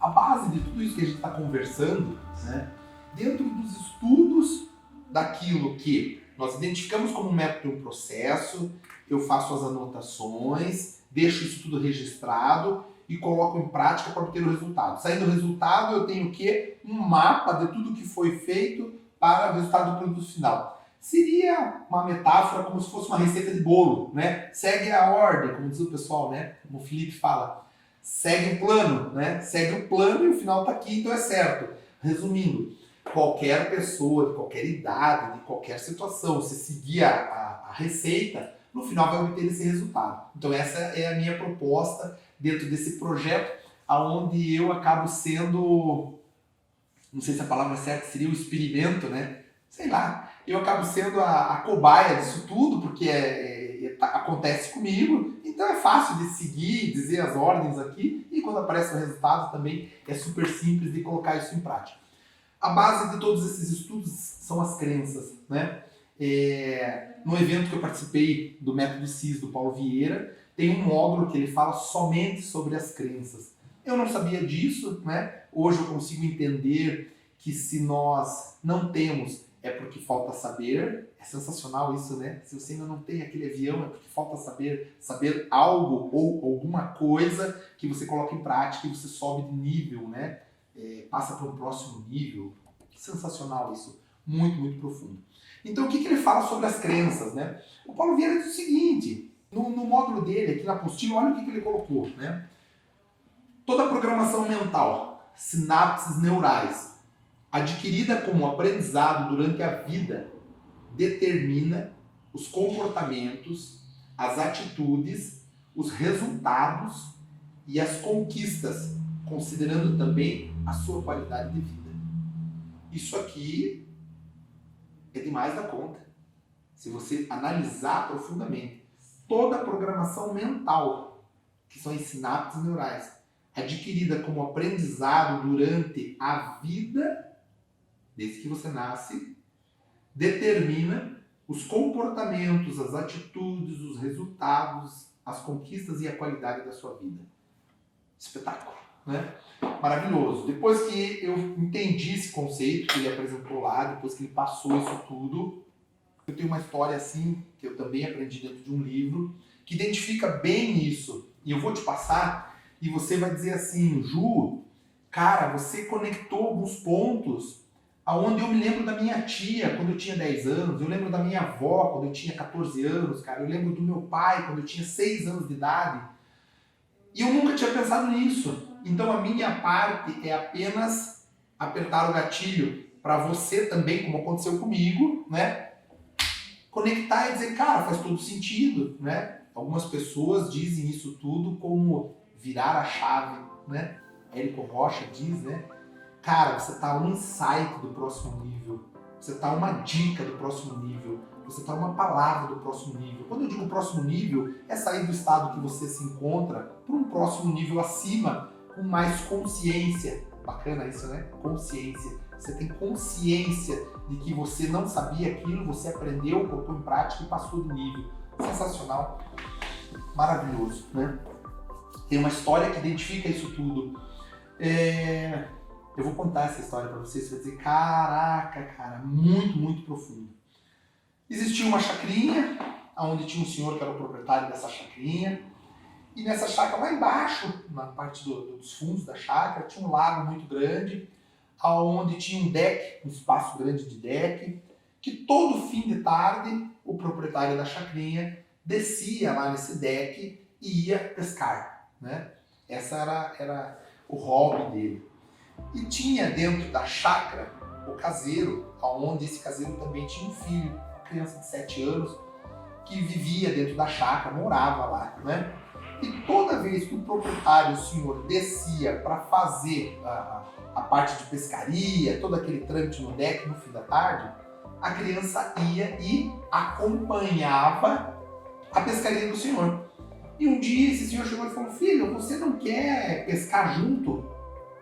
a base de tudo isso que a gente está conversando, né, dentro dos estudos daquilo que nós identificamos como um método de um processo, eu faço as anotações, deixo isso tudo registrado e coloco em prática para obter o resultado. Saindo o resultado, eu tenho o quê? Um mapa de tudo que foi feito para o resultado do produto final. Seria uma metáfora como se fosse uma receita de bolo, né? Segue a ordem, como diz o pessoal, né? Como o Felipe fala. Segue o plano, né? Segue o plano e o final está aqui, então é certo. Resumindo, qualquer pessoa, de qualquer idade, de qualquer situação, se seguir a receita, no final vai obter esse resultado. Então essa é a minha proposta dentro desse projeto, onde eu acabo sendo, não sei se a palavra certa seria o experimento, né? Sei lá, eu acabo sendo a cobaia disso tudo, porque acontece comigo, então é fácil de seguir, dizer as ordens aqui, e quando aparece o resultado também é super simples de colocar isso em prática. A base de todos esses estudos são as crenças, né? No evento que eu participei do Método CIS do Paulo Vieira, tem um módulo que ele fala somente sobre as crenças. Eu não sabia disso, né? Hoje eu consigo entender que se nós não temos, é porque falta saber. É sensacional isso, né? Se você ainda não tem aquele avião, é porque falta saber algo ou alguma coisa que você coloca em prática e você sobe de nível, né? Passa para um próximo nível. Sensacional isso. Muito, muito profundo. Então, o que ele fala sobre as crenças, né? O Paulo Vieira diz o seguinte, no módulo dele, aqui na apostila, olha o que ele colocou, né? Toda programação mental, sinapses neurais, adquirida como aprendizado durante a vida, determina os comportamentos, as atitudes, os resultados e as conquistas, considerando também a sua qualidade de vida. Isso aqui é demais da conta. Se você analisar profundamente, toda a programação mental, que são as sinapses neurais, adquirida como aprendizado durante a vida, desde que você nasce, determina os comportamentos, as atitudes, os resultados, as conquistas e a qualidade da sua vida. Espetáculo, né? Maravilhoso. Depois que eu entendi esse conceito que ele apresentou lá, depois que ele passou isso tudo, eu tenho uma história assim, que eu também aprendi dentro de um livro, que identifica bem isso. E eu vou te passar, e você vai dizer assim, Ju, cara, você conectou alguns pontos aonde eu me lembro da minha tia quando eu tinha 10 anos, eu lembro da minha avó quando eu tinha 14 anos, cara, eu lembro do meu pai quando eu tinha 6 anos de idade. E eu nunca tinha pensado nisso. Então a minha parte é apenas apertar o gatilho para você também, como aconteceu comigo, né? Conectar e dizer, cara, faz todo sentido, né? Algumas pessoas dizem isso tudo como virar a chave, né? Érico Rocha diz, né? Cara, você tá um insight do próximo nível. Você tá uma dica do próximo nível. Você tá uma palavra do próximo nível. Quando eu digo próximo nível, é sair do estado que você se encontra para um próximo nível acima, com mais consciência. Bacana isso, né? Consciência. Você tem consciência de que você não sabia aquilo, você aprendeu, colocou em prática e passou de nível. Sensacional. Maravilhoso, né? Tem uma história que identifica isso tudo. Eu vou contar essa história para vocês, você vai dizer, caraca, cara, muito, muito profundo. Existia uma chacrinha, onde tinha um senhor que era o proprietário dessa chacrinha, e nessa chácara lá embaixo, na parte dos fundos da chácara, tinha um lago muito grande, onde tinha um deck, um espaço grande de deck, que todo fim de tarde o proprietário da chacrinha descia lá nesse deck e ia pescar, né? Essa era o hobby dele. E tinha dentro da chácara o caseiro, onde esse caseiro também tinha um filho, uma criança de 7 anos, que vivia dentro da chácara, morava lá, né? E toda vez que o proprietário, o senhor, descia para fazer a parte de pescaria, todo aquele trâmite no deck no fim da tarde, a criança ia e acompanhava a pescaria do senhor. E um dia esse senhor chegou e falou, filho, você não quer pescar junto?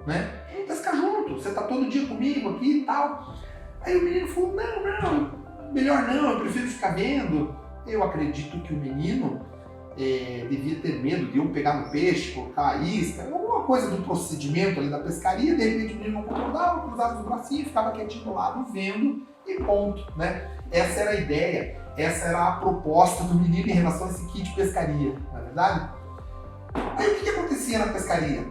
Né? Vamos pescar junto, você tá todo dia comigo aqui e tal. Aí o menino falou, não, melhor não, eu prefiro ficar vendo. Eu acredito que o menino devia ter medo de eu pegar no peixe, colocar a isca, alguma coisa do procedimento ali da pescaria, de repente o menino não concordava, cruzava os bracinhos, ficava quietinho do lado, vendo e ponto, né? Essa era a ideia, essa era a proposta do menino em relação a esse kit de pescaria, não é verdade? Aí o que acontecia na pescaria?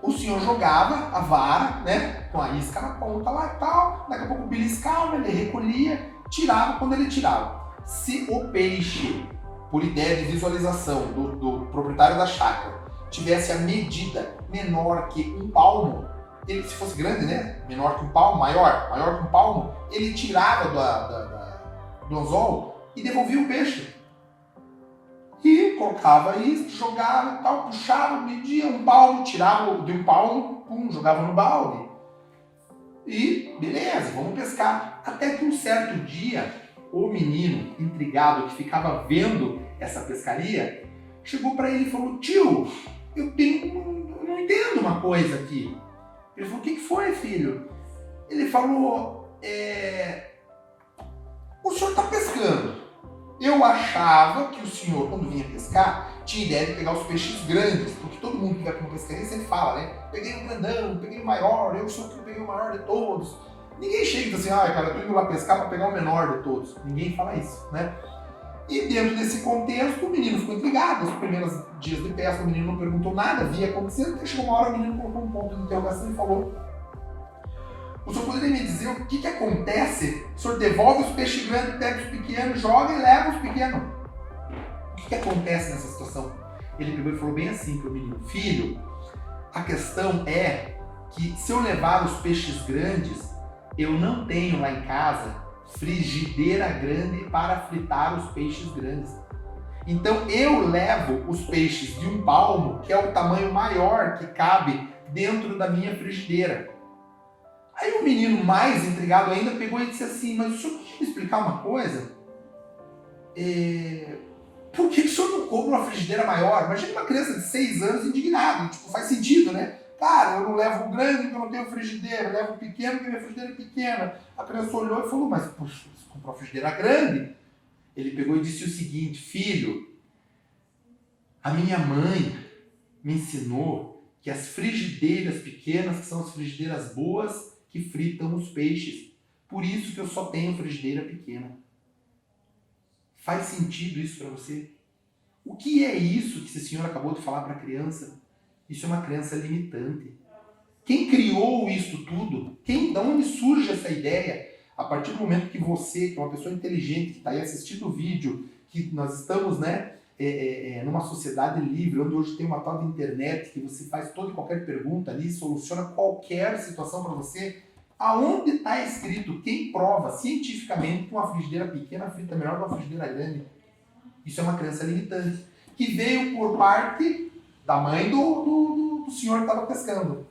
O senhor jogava a vara, né, com a isca na ponta lá e tal, daqui a pouco beliscava, ele recolhia, tirava quando ele tirava. Se o peixe, por ideia de visualização do proprietário da chácara, tivesse a medida menor que um palmo, ele, se fosse grande, né, menor que um palmo, maior que um palmo, ele tirava do anzol e devolvia o peixe. E colocava isso, jogava e tal, puxava, media um palmo, tirava de um palmo, pum, jogava no balde. E beleza, vamos pescar. Até que um certo dia, o menino intrigado que ficava vendo essa pescaria, chegou para ele e falou: tio, eu não entendo uma coisa aqui. Ele falou: o que foi, filho? Ele falou: o senhor está pescando. Eu achava que o senhor, quando vinha pescar, tinha ideia de pegar os peixes grandes, porque todo mundo que vai para uma pescaria sempre fala, né? Peguei o grandão, peguei o maior, eu sou que peguei o maior de todos. Ninguém chega e diz assim: ah, cara, eu tô indo lá pescar para pegar o menor de todos. Ninguém fala isso, né? E dentro desse contexto, o menino ficou intrigado. Os primeiros dias de pesca, o menino não perguntou nada, via acontecendo, até chegou uma hora, o menino colocou um ponto de interrogação e falou: o senhor poderia me dizer o que acontece? O senhor devolve os peixes grandes, pega os pequenos, joga e leva os pequenos. O que acontece nessa situação? Ele pegou e falou bem assim para o menino: filho, a questão é que se eu levar os peixes grandes, eu não tenho lá em casa frigideira grande para fritar os peixes grandes. Então eu levo os peixes de um palmo, que é o tamanho maior que cabe dentro da minha frigideira. Aí o menino, mais intrigado ainda, pegou e disse assim: mas o senhor pode me explicar uma coisa? Por que o senhor não compra uma frigideira maior? Imagina uma criança de 6 anos indignada, tipo, faz sentido, né? Cara, eu não levo o grande porque eu não tenho frigideira, eu levo o pequeno porque minha frigideira é pequena. A criança olhou e falou: mas poxa, você comprou uma frigideira grande? Ele pegou e disse o seguinte: filho, a minha mãe me ensinou que as frigideiras pequenas, que são as frigideiras boas, que fritam os peixes. Por isso que eu só tenho frigideira pequena. Faz sentido isso para você? O que é isso que esse senhor acabou de falar para a criança? Isso é uma crença limitante. Quem criou isso tudo? De onde surge essa ideia? A partir do momento que você, que é uma pessoa inteligente, que está aí assistindo o vídeo, que nós estamos, né, numa sociedade livre, onde hoje tem uma tal de internet, que você faz toda e qualquer pergunta ali, soluciona qualquer situação para você. Aonde está escrito, quem prova cientificamente que uma frigideira pequena frita melhor que uma frigideira grande? Isso é uma crença limitante, que veio por parte da mãe do senhor que estava pescando.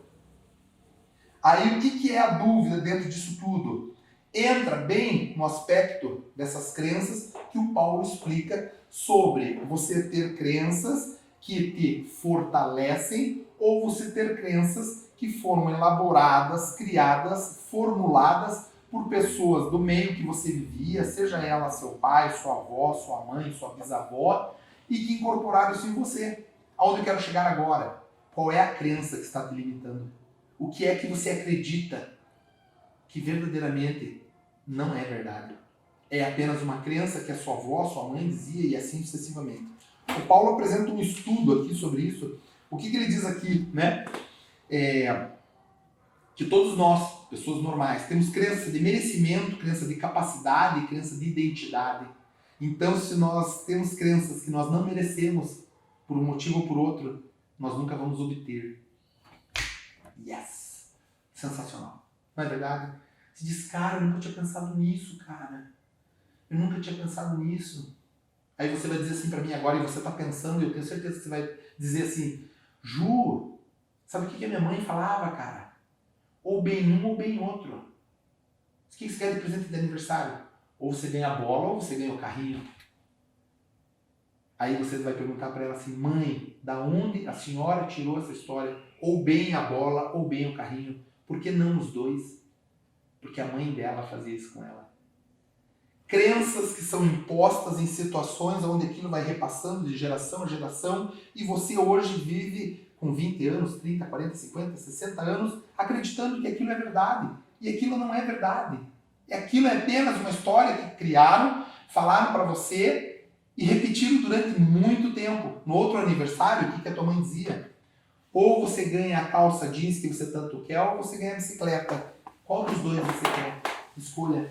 Aí o que é a dúvida dentro disso tudo? Entra bem no aspecto dessas crenças que o Paulo explica sobre você ter crenças que te fortalecem ou você ter crenças que foram elaboradas, criadas, formuladas por pessoas do meio que você vivia, seja ela seu pai, sua avó, sua mãe, sua bisavó, e que incorporaram isso em você. Aonde eu quero chegar agora? Qual é a crença que está te limitando? O que é que você acredita que verdadeiramente não é verdade? É apenas uma crença que a sua avó, sua mãe dizia e assim sucessivamente. O Paulo apresenta um estudo aqui sobre isso. O que ele diz aqui, né? Que todos nós, pessoas normais, temos crença de merecimento, crença de capacidade, crença de identidade. Então, se nós temos crenças que nós não merecemos, por um motivo ou por outro, nós nunca vamos obter. Yes! Sensacional. Não é verdade? Você diz: cara, eu nunca tinha pensado nisso, cara. Eu nunca tinha pensado nisso. Aí você vai dizer assim pra mim agora, e você tá pensando, e eu tenho certeza que você vai dizer assim: Ju, sabe o que a minha mãe falava, cara? Ou bem um ou bem outro. O que você quer de presente de aniversário? Ou você ganha a bola ou você ganha o carrinho. Aí você vai perguntar para ela assim: mãe, da onde a senhora tirou essa história? Ou bem a bola ou bem o carrinho. Por que não os dois? Porque a mãe dela fazia isso com ela. crenças que são impostas em situações onde aquilo vai repassando de geração a geração e você hoje vive com 20 anos, 30, 40, 50, 60 anos acreditando que aquilo é verdade. E aquilo não é verdade. Aquilo é apenas uma história que criaram, falaram para você e repetiram durante muito tempo. No outro aniversário, o que a tua mãe dizia? Ou você ganha a calça jeans que você tanto quer, ou você ganha a bicicleta. Qual dos dois você quer? Escolha.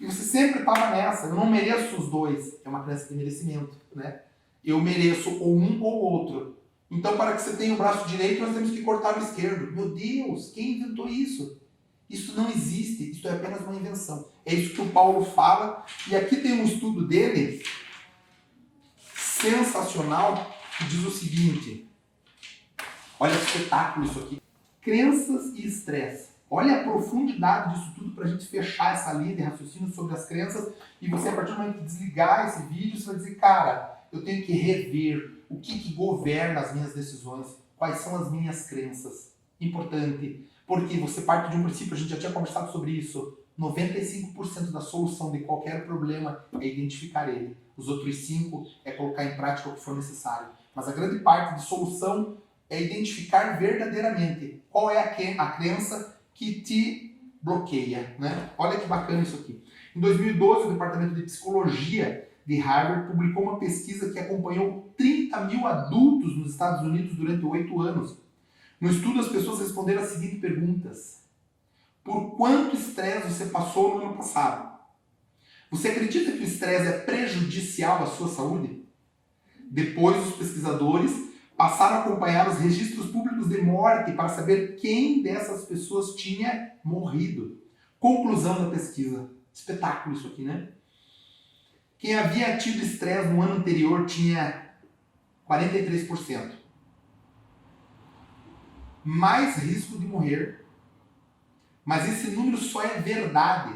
E você sempre estava nessa. Eu não mereço os dois. É uma crença de merecimento, né? Eu mereço ou um ou outro. Então, para que você tenha o braço direito, nós temos que cortar o esquerdo. Meu Deus, quem inventou isso? Isso não existe. Isso é apenas uma invenção. É isso que o Paulo fala. E aqui tem um estudo dele sensacional que diz o seguinte. Olha que espetáculo isso aqui. Crenças e estresse. Olha a profundidade disso tudo para a gente fechar essa linha de raciocínio sobre as crenças e você, a partir do momento que desligar esse vídeo, você vai dizer, cara, eu tenho que rever o que governa as minhas decisões, quais são as minhas crenças. Importante, porque você parte de um princípio, a gente já tinha conversado sobre isso, 95% da solução de qualquer problema é identificar ele. Os outros 5% é colocar em prática o que for necessário. Mas a grande parte de solução é identificar verdadeiramente qual é a crença que te bloqueia, né? Olha que bacana isso aqui. Em 2012, o Departamento de Psicologia de Harvard publicou uma pesquisa que acompanhou 30 mil adultos nos Estados Unidos durante 8 anos. No estudo, as pessoas responderam as seguintes perguntas. Por quanto estresse você passou no ano passado? Você acredita que o estresse é prejudicial à sua saúde? Depois, os pesquisadores passaram a acompanhar os registros públicos de morte para saber quem dessas pessoas tinha morrido. Conclusão da pesquisa. Espetáculo isso aqui, né? Quem havia tido estresse no ano anterior tinha 43%. Mais risco de morrer. Mas esse número só é verdade.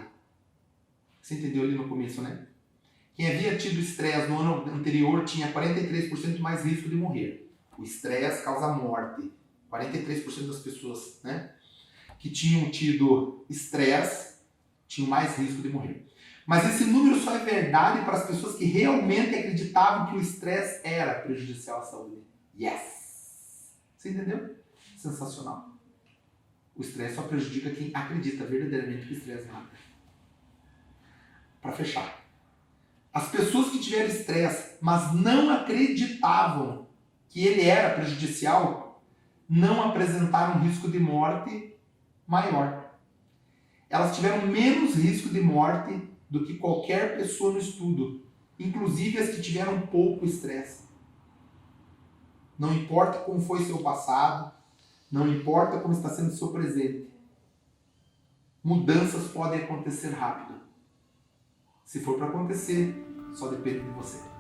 Você entendeu ali no começo, né? Quem havia tido estresse no ano anterior tinha 43% mais risco de morrer. O estresse causa morte. 43% das pessoas, né, que tinham tido estresse tinham mais risco de morrer. Mas esse número só é verdade para as pessoas que realmente acreditavam que o estresse era prejudicial à saúde. Yes! Você entendeu? Sensacional. O estresse só prejudica quem acredita verdadeiramente que o estresse mata. Para fechar. As pessoas que tiveram estresse, mas não acreditavam que ele era prejudicial, não apresentaram risco de morte maior. Elas tiveram menos risco de morte do que qualquer pessoa no estudo, inclusive as que tiveram pouco estresse. Não importa como foi seu passado, não importa como está sendo seu presente. Mudanças podem acontecer rápido. Se for para acontecer, só depende de você.